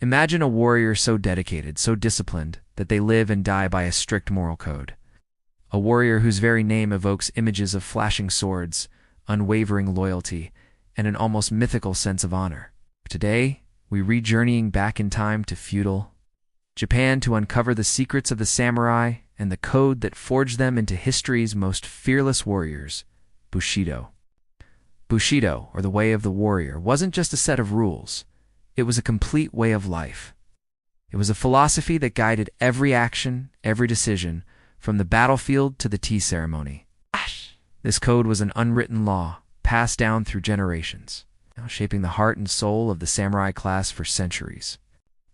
Imagine a warrior so dedicated, so disciplined, that they live and die by a strict moral code. A warrior whose very name evokes images of flashing swords, unwavering loyalty, and an almost mythical sense of honor. Today, we re-journeying back in time to feudal Japan to uncover the secrets of the samurai and the code that forged them into history's most fearless warriors, Bushido. Bushido, or the way of the warrior, wasn't just a set of rules. It was a complete way of life. It was a philosophy that guided every action, every decision, from the battlefield to the tea ceremony. This code was an unwritten law, passed down through generations, shaping the heart and soul of the samurai class for centuries.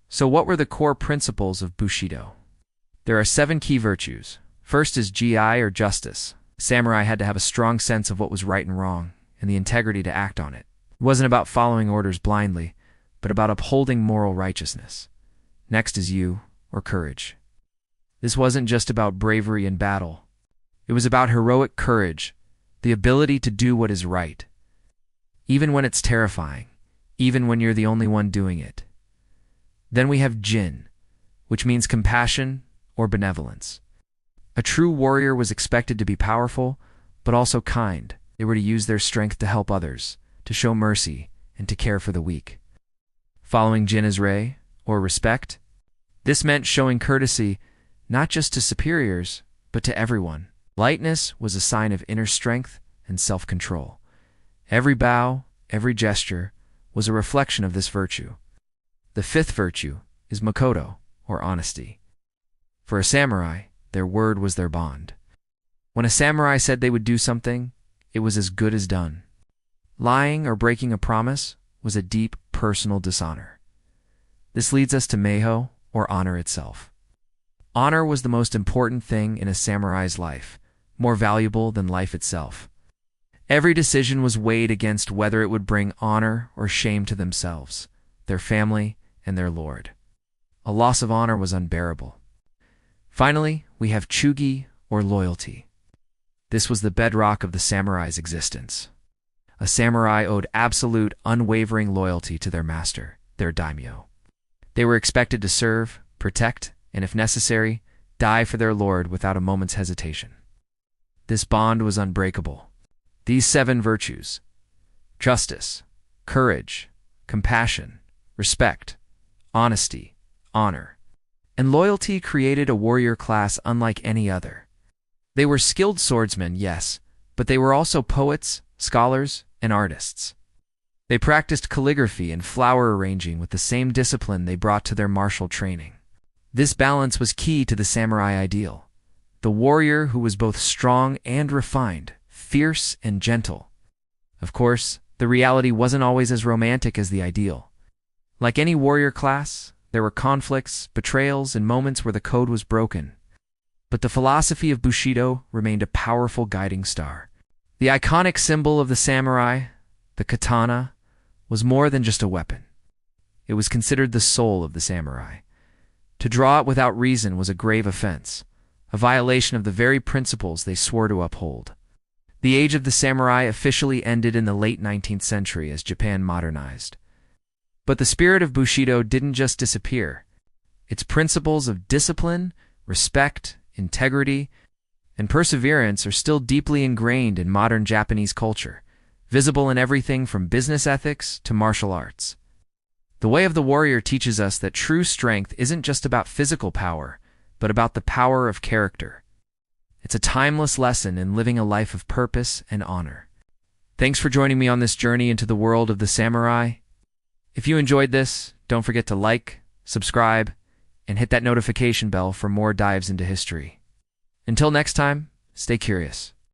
So what were the core principles of Bushido? There are 7 key virtues. First is gi, or justice. Samurai had to have a strong sense of what was right and wrong, and the integrity to act on it. It wasn't about following orders blindly, but about upholding moral righteousness. Next is you, or courage. This wasn't just about bravery in battle. It was about heroic courage, the ability to do what is right, even when it's terrifying, even when you're the only one doing it. Then we have jin, which means compassion or benevolence. A true warrior was expected to be powerful, but also kind. They were to use their strength to help others, to show mercy, and to care for the weak. Following jin is rei, or respect. This meant showing courtesy not just to superiors, but to everyone. Lightness was a sign of inner strength and self-control. Every bow, every gesture, was a reflection of this virtue. The 5th virtue is makoto, or honesty. For a samurai, their word was their bond. When a samurai said they would do something, it was as good as done. Lying or breaking a promise was a deep personal dishonor. This leads us to meiho, or honor itself. Honor was the most important thing in a samurai's life, more valuable than life itself. Every decision was weighed against whether it would bring honor or shame to themselves, their family, and their lord. A loss of honor was unbearable. Finally, we have chugi, or loyalty. This was the bedrock of the samurai's existence. A samurai owed absolute, unwavering loyalty to their master, their daimyo. They were expected to serve, protect, and if necessary, die for their lord without a moment's hesitation. This bond was unbreakable. These 7 virtues, justice, courage, compassion, respect, honesty, honor, and loyalty, created a warrior class unlike any other. They were skilled swordsmen, yes, but they were also poets, scholars, and artists. They practiced calligraphy and flower arranging with the same discipline they brought to their martial training. This balance was key to the samurai ideal, the warrior who was both strong and refined, fierce and gentle. Of course, the reality wasn't always as romantic as the ideal. Like any warrior class, there were conflicts, betrayals, and moments where the code was broken. But the philosophy of Bushido remained a powerful guiding star. The iconic symbol of the samurai, the katana, was more than just a weapon. It was considered the soul of the samurai. To draw it without reason was a grave offense, a violation of the very principles they swore to uphold. The age of the samurai officially ended in the late 19th century as Japan modernized. But the spirit of Bushido didn't just disappear. Its principles of discipline, respect, integrity, and perseverance are still deeply ingrained in modern Japanese culture, visible in everything from business ethics to martial arts. The way of the warrior teaches us that true strength isn't just about physical power, but about the power of character. It's a timeless lesson in living a life of purpose and honor. Thanks for joining me on this journey into the world of the samurai. If you enjoyed this, don't forget to like, subscribe, and hit that notification bell for more dives into history. Until next time, stay curious.